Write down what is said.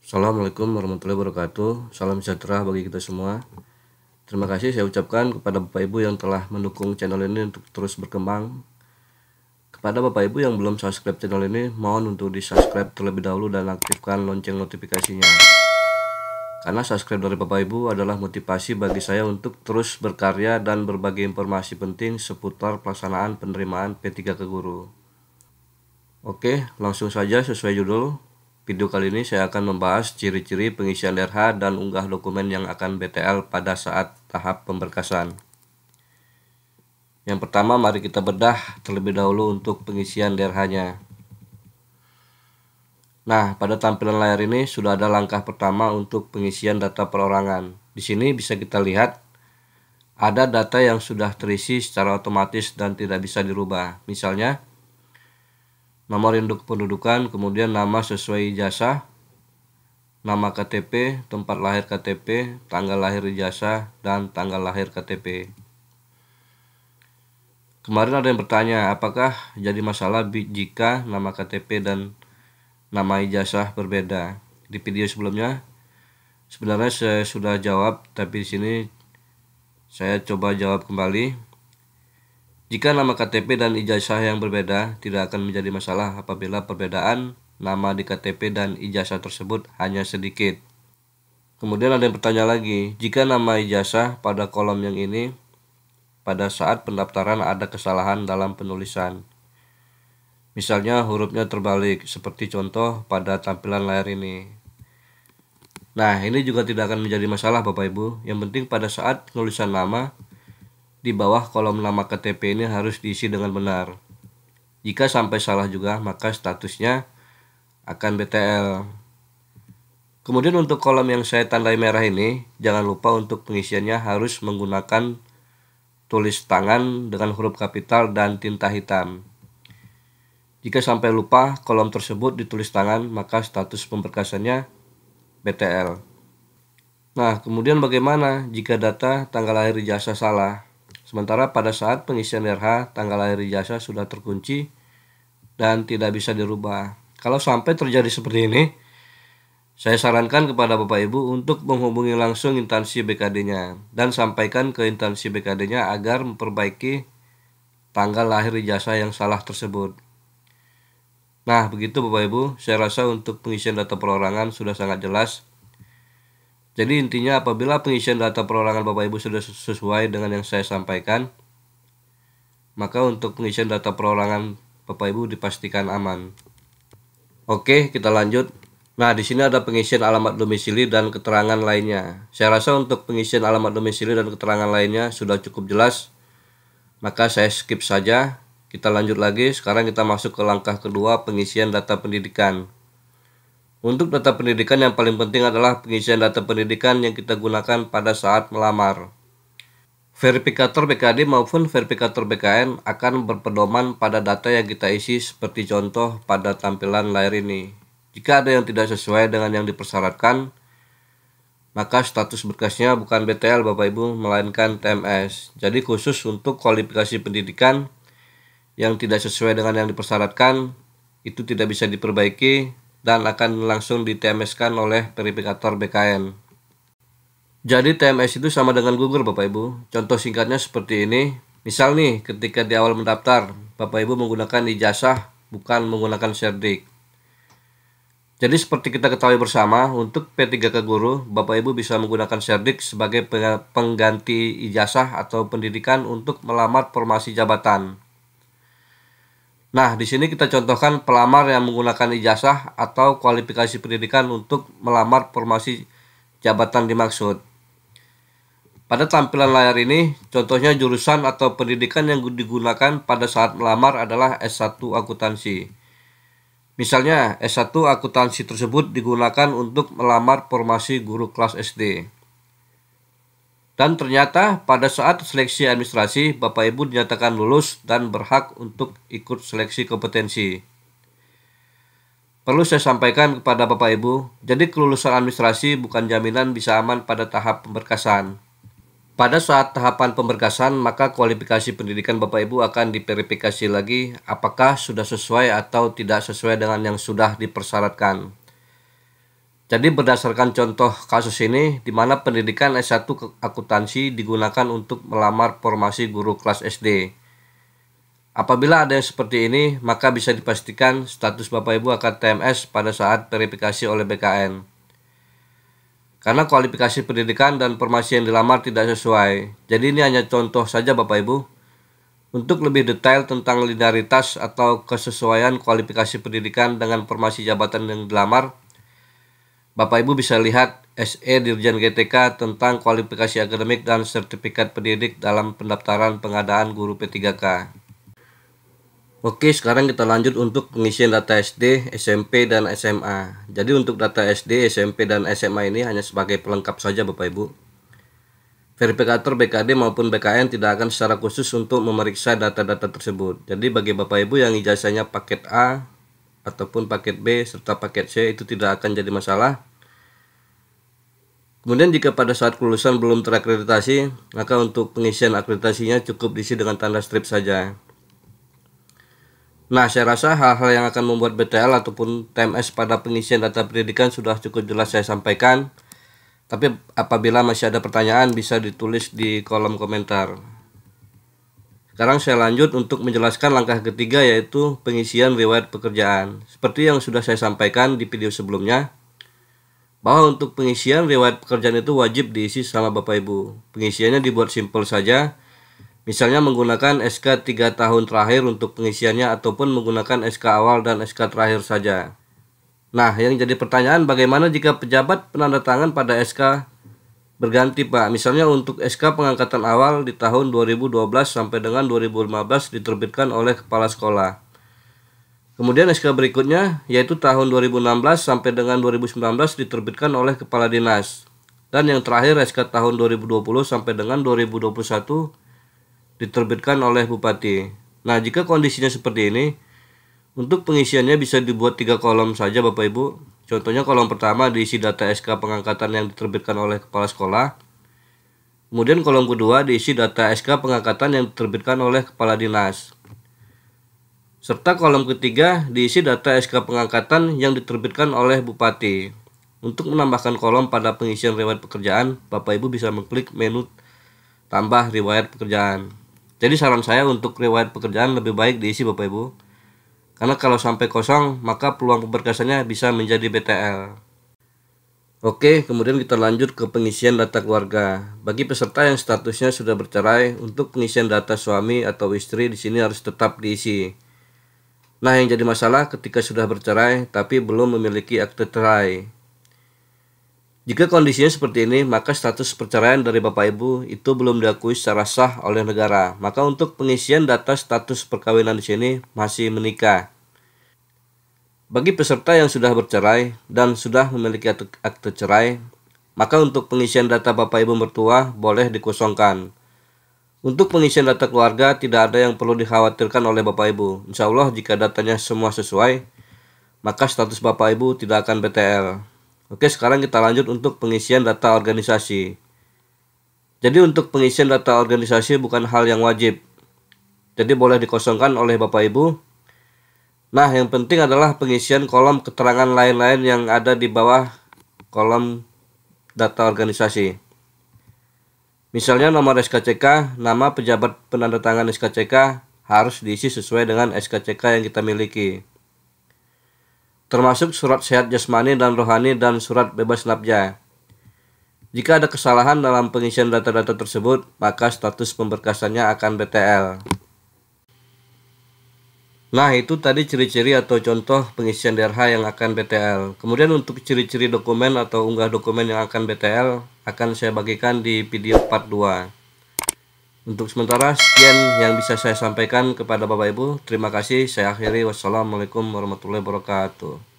Assalamualaikum warahmatullahi wabarakatuh. Salam sejahtera bagi kita semua. Terima kasih saya ucapkan kepada Bapak Ibu yang telah mendukung channel ini untuk terus berkembang. Kepada Bapak Ibu yang belum subscribe channel ini, mohon untuk di subscribe terlebih dahulu dan aktifkan lonceng notifikasinya. Karena subscribe dari Bapak Ibu adalah motivasi bagi saya untuk terus berkarya dan berbagi informasi penting seputar pelaksanaan penerimaan P3K Guru. Oke, langsung saja sesuai judul. Video kali ini saya akan membahas ciri-ciri pengisian DRH dan unggah dokumen yang akan BTL pada saat tahap pemberkasan. Yang pertama, mari kita bedah terlebih dahulu untuk pengisian DRH-nya. Nah, pada tampilan layar ini sudah ada langkah pertama untuk pengisian data perorangan. Di sini bisa kita lihat ada data yang sudah terisi secara otomatis dan tidak bisa dirubah. Misalnya, nomor induk pendudukan, kemudian nama sesuai ijazah, nama KTP, tempat lahir KTP, tanggal lahir ijazah, dan tanggal lahir KTP. Kemarin ada yang bertanya, apakah jadi masalah jika nama KTP dan nama ijazah berbeda? Di video sebelumnya, sebenarnya saya sudah jawab, tapi di sini saya coba jawab kembali. Jika nama KTP dan ijazah yang berbeda, tidak akan menjadi masalah apabila perbedaan nama di KTP dan ijazah tersebut hanya sedikit. Kemudian ada yang bertanya lagi, jika nama ijazah pada kolom yang ini, pada saat pendaftaran ada kesalahan dalam penulisan. Misalnya hurufnya terbalik, seperti contoh pada tampilan layar ini. Nah, ini juga tidak akan menjadi masalah Bapak Ibu. Yang penting pada saat penulisan nama, di bawah kolom nama KTP ini harus diisi dengan benar. Jika sampai salah juga, maka statusnya akan BTL. Kemudian untuk kolom yang saya tandai merah ini, jangan lupa untuk pengisiannya harus menggunakan tulis tangan dengan huruf kapital dan tinta hitam. Jika sampai lupa kolom tersebut ditulis tangan, maka status pemberkasannya BTL. Nah, kemudian bagaimana jika data tanggal lahir ijazah salah? Sementara pada saat pengisian DRH, tanggal lahir ijazah sudah terkunci dan tidak bisa dirubah. Kalau sampai terjadi seperti ini, saya sarankan kepada Bapak Ibu untuk menghubungi langsung instansi BKD-nya dan sampaikan ke instansi BKD-nya agar memperbaiki tanggal lahir ijazah yang salah tersebut. Nah, begitu Bapak Ibu, saya rasa untuk pengisian data perorangan sudah sangat jelas. Jadi intinya apabila pengisian data perorangan Bapak Ibu sudah sesuai dengan yang saya sampaikan, maka untuk pengisian data perorangan Bapak Ibu dipastikan aman. Oke, kita lanjut. Nah, di sini ada pengisian alamat domisili dan keterangan lainnya. Saya rasa untuk pengisian alamat domisili dan keterangan lainnya sudah cukup jelas. Maka saya skip saja. Kita lanjut lagi. Sekarang kita masuk ke langkah kedua, pengisian data pendidikan. Untuk data pendidikan yang paling penting adalah pengisian data pendidikan yang kita gunakan pada saat melamar. Verifikator BKD maupun verifikator BKN akan berpedoman pada data yang kita isi seperti contoh pada tampilan layar ini. Jika ada yang tidak sesuai dengan yang dipersyaratkan, maka status berkasnya bukan BTL Bapak Ibu, melainkan TMS. Jadi khusus untuk kualifikasi pendidikan yang tidak sesuai dengan yang dipersyaratkan, itu tidak bisa diperbaiki dan akan langsung di TMS-kan oleh verifikator BKN. Jadi TMS itu sama dengan gugur Bapak Ibu. Contoh singkatnya seperti ini. Misal nih, ketika di awal mendaftar, Bapak Ibu menggunakan ijazah, bukan menggunakan serdik. Jadi seperti kita ketahui bersama, untuk P3K Guru, Bapak Ibu bisa menggunakan serdik sebagai pengganti ijazah atau pendidikan untuk melamar formasi jabatan. Nah, di sini kita contohkan pelamar yang menggunakan ijazah atau kualifikasi pendidikan untuk melamar formasi jabatan dimaksud. Pada tampilan layar ini, contohnya jurusan atau pendidikan yang digunakan pada saat melamar adalah S1 akuntansi. Misalnya, S1 akuntansi tersebut digunakan untuk melamar formasi guru kelas SD. Dan ternyata pada saat seleksi administrasi, Bapak Ibu dinyatakan lulus dan berhak untuk ikut seleksi kompetensi. Perlu saya sampaikan kepada Bapak Ibu, jadi kelulusan administrasi bukan jaminan bisa aman pada tahap pemberkasan. Pada saat tahapan pemberkasan, maka kualifikasi pendidikan Bapak Ibu akan diverifikasi lagi apakah sudah sesuai atau tidak sesuai dengan yang sudah dipersyaratkan. Jadi berdasarkan contoh kasus ini, di mana pendidikan S1 akuntansi digunakan untuk melamar formasi guru kelas SD. Apabila ada yang seperti ini, maka bisa dipastikan status Bapak Ibu akan TMS pada saat verifikasi oleh BKN. Karena kualifikasi pendidikan dan formasi yang dilamar tidak sesuai. Jadi ini hanya contoh saja Bapak Ibu. Untuk lebih detail tentang linearitas atau kesesuaian kualifikasi pendidikan dengan formasi jabatan yang dilamar, Bapak Ibu bisa lihat SE Dirjen GTK tentang kualifikasi akademik dan sertifikat pendidik dalam pendaftaran pengadaan guru P3K. Oke, sekarang kita lanjut untuk pengisian data SD, SMP, dan SMA. Jadi untuk data SD, SMP, dan SMA ini hanya sebagai pelengkap saja Bapak Ibu. Verifikator BKD maupun BKN tidak akan secara khusus untuk memeriksa data-data tersebut. Jadi bagi Bapak Ibu yang ijazahnya paket A ataupun paket B serta paket C itu tidak akan jadi masalah. Kemudian jika pada saat kelulusan belum terakreditasi, maka untuk pengisian akreditasinya cukup diisi dengan tanda strip saja. Nah, saya rasa hal-hal yang akan membuat BTL ataupun TMS pada pengisian data pendidikan sudah cukup jelas saya sampaikan. Tapi apabila masih ada pertanyaan bisa ditulis di kolom komentar. Sekarang saya lanjut untuk menjelaskan langkah ketiga, yaitu pengisian riwayat pekerjaan. Seperti yang sudah saya sampaikan di video sebelumnya, bahwa untuk pengisian riwayat pekerjaan itu wajib diisi sama Bapak Ibu. Pengisiannya dibuat simpel saja, misalnya menggunakan SK 3 tahun terakhir untuk pengisiannya ataupun menggunakan SK awal dan SK terakhir saja. Nah, yang jadi pertanyaan, bagaimana jika pejabat penandatangan pada SK berganti Pak? Misalnya untuk SK pengangkatan awal di tahun 2012 sampai dengan 2015 diterbitkan oleh kepala sekolah. Kemudian SK berikutnya yaitu tahun 2016 sampai dengan 2019 diterbitkan oleh kepala dinas. Dan yang terakhir SK tahun 2020 sampai dengan 2021 diterbitkan oleh bupati. Nah, jika kondisinya seperti ini, untuk pengisiannya bisa dibuat 3 kolom saja Bapak Ibu. Contohnya kolom pertama diisi data SK pengangkatan yang diterbitkan oleh kepala sekolah. Kemudian kolom kedua diisi data SK pengangkatan yang diterbitkan oleh kepala dinas. Serta kolom ketiga diisi data SK pengangkatan yang diterbitkan oleh bupati. Untuk menambahkan kolom pada pengisian riwayat pekerjaan, Bapak Ibu bisa mengklik menu tambah riwayat pekerjaan. Jadi saran saya untuk riwayat pekerjaan lebih baik diisi Bapak Ibu. Karena kalau sampai kosong, maka peluang pemberkasannya bisa menjadi BTL. Oke, kemudian kita lanjut ke pengisian data keluarga. Bagi peserta yang statusnya sudah bercerai, untuk pengisian data suami atau istri di sini harus tetap diisi. Nah, yang jadi masalah ketika sudah bercerai tapi belum memiliki akte cerai. Jika kondisinya seperti ini, maka status perceraian dari Bapak Ibu itu belum diakui secara sah oleh negara. Maka untuk pengisian data status perkawinan di sini masih menikah. Bagi peserta yang sudah bercerai dan sudah memiliki akte cerai, maka untuk pengisian data Bapak Ibu mertua boleh dikosongkan. Untuk pengisian data keluarga tidak ada yang perlu dikhawatirkan oleh Bapak Ibu. Insya Allah jika datanya semua sesuai, maka status Bapak Ibu tidak akan BTL. Oke, sekarang kita lanjut untuk pengisian data organisasi. Jadi untuk pengisian data organisasi bukan hal yang wajib. Jadi boleh dikosongkan oleh Bapak Ibu. Nah, yang penting adalah pengisian kolom keterangan lain-lain yang ada di bawah kolom data organisasi. Misalnya nomor SKCK, nama pejabat penandatangan SKCK harus diisi sesuai dengan SKCK yang kita miliki. Termasuk surat sehat jasmani dan rohani dan surat bebas nafkah. Jika ada kesalahan dalam pengisian data-data tersebut, maka status pemberkasannya akan BTL. Nah, itu tadi ciri-ciri atau contoh pengisian DRH yang akan BTL. Kemudian untuk ciri-ciri dokumen atau unggah dokumen yang akan BTL akan saya bagikan di video part 2. Untuk sementara sekian yang bisa saya sampaikan kepada Bapak Ibu. Terima kasih, saya akhiri. Wassalamualaikum warahmatullahi wabarakatuh.